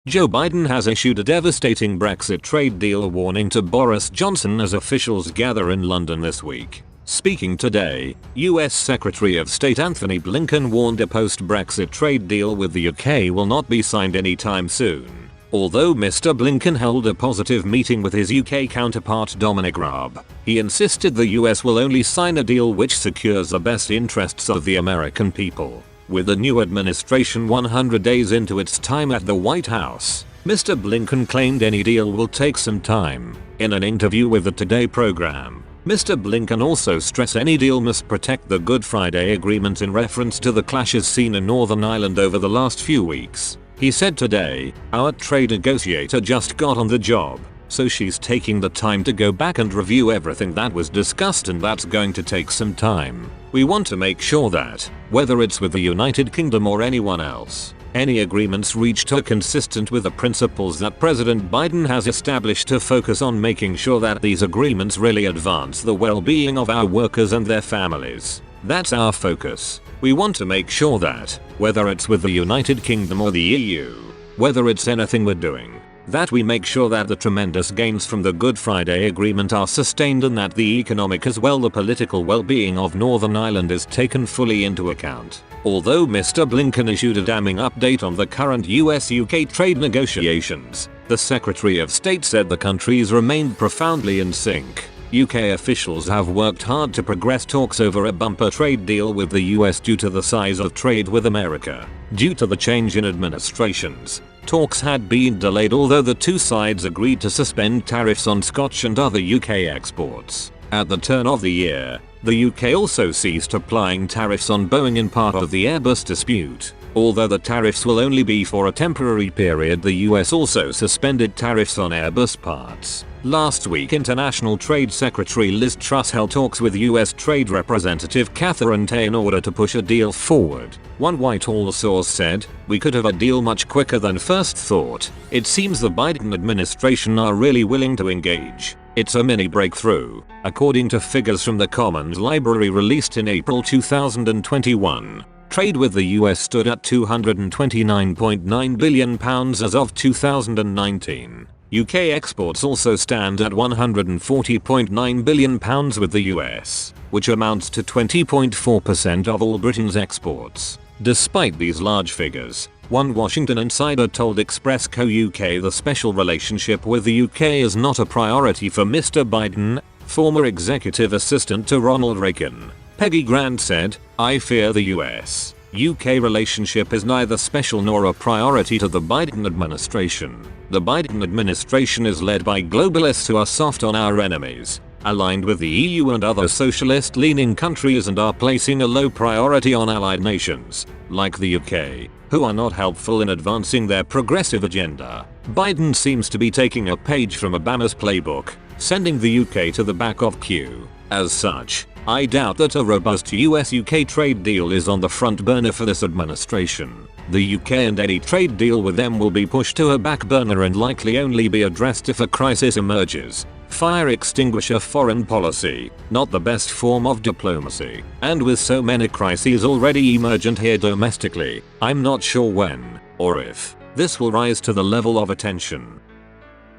Joe Biden has issued a devastating Brexit trade deal warning to Boris Johnson as officials gather in London this week. Speaking today, US Secretary of State Anthony Blinken warned a post-Brexit trade deal with the UK will not be signed anytime soon. Although Mr. Blinken held a positive meeting with his UK counterpart Dominic Raab, he insisted the US will only sign a deal which secures the best interests of the American people. With the new administration 100 days into its time at the White House, Mr. Blinken claimed any deal will take some time. In an interview with the Today program, Mr. Blinken also stressed any deal must protect the Good Friday Agreement in reference to the clashes seen in Northern Ireland over the last few weeks. He said today, "Our trade negotiator just got on the job, so she's taking the time to go back and review everything that was discussed, and that's going to take some time. We want to make sure that, whether it's with the United Kingdom or anyone else, any agreements reached are consistent with the principles that President Biden has established to focus on making sure that these agreements really advance the well-being of our workers and their families. That's our focus. We want to make sure that, whether it's with the United Kingdom or the EU, whether it's anything we're doing, that we make sure that the tremendous gains from the Good Friday Agreement are sustained and that the economic as well the political well-being of Northern Ireland is taken fully into account." Although Mr. Blinken issued a damning update on the current US-UK trade negotiations, the Secretary of State said the countries remained profoundly in sync. UK officials have worked hard to progress talks over a bumper trade deal with the US due to the size of trade with America. Due to the change in administrations, talks had been delayed, although the two sides agreed to suspend tariffs on Scotch and other UK exports. At the turn of the year, the UK also ceased applying tariffs on Boeing in part of the Airbus dispute. Although the tariffs will only be for a temporary period, the US also suspended tariffs on Airbus parts. Last week, International Trade Secretary Liz Truss held talks with US Trade Representative Catherine Tai in order to push a deal forward. One Whitehall source said, "We could have a deal much quicker than first thought. It seems the Biden administration are really willing to engage. It's a mini breakthrough." According to figures from the Commons Library released in April 2021, trade with the US stood at £229.9 billion as of 2019. UK exports also stand at £140.9 billion with the US, which amounts to 20.4% of all Britain's exports. Despite these large figures, one Washington insider told Express Co UK the special relationship with the UK is not a priority for Mr. Biden. Former executive assistant to Ronald Reagan, Peggy Grant said, "I fear the US-UK relationship is neither special nor a priority to the Biden administration. The Biden administration is led by globalists who are soft on our enemies, aligned with the EU and other socialist-leaning countries, and are placing a low priority on allied nations, like the UK, who are not helpful in advancing their progressive agenda." Biden seems to be taking a page from Obama's playbook, sending the UK to the back of queue. As such, I doubt that a robust US-UK trade deal is on the front burner for this administration. The UK and any trade deal with them will be pushed to a back burner and likely only be addressed if a crisis emerges. Fire extinguisher foreign policy, not the best form of diplomacy. And with so many crises already emergent here domestically, I'm not sure when, or if, this will rise to the level of attention.